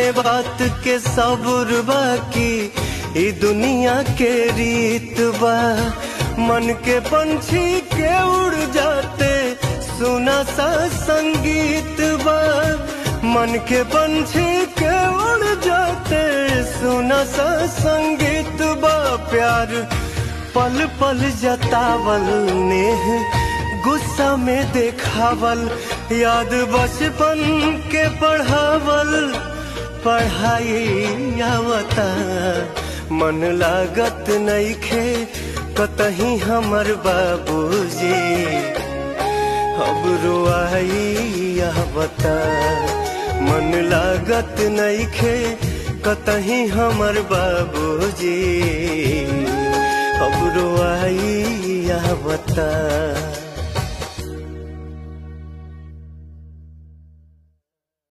जाने बात के सब्र बाकी ई दुनिया के रीत बा। मन के पंछी के उड़ जाते सुना सा संगीत बा। मन के पंछी के उड़ जाते सुना सा संगीत बा। प्यार पल पल जतावल नेह गुस्सा में देखावल, याद बचपन के पढ़ावल पढ़ाई आवता। मन लागत नइखे कतही हमर बाबूजी, अब रोआई आवता। मन लागत नइखे कतही हमर बाबूजी, अब रोआई आवता।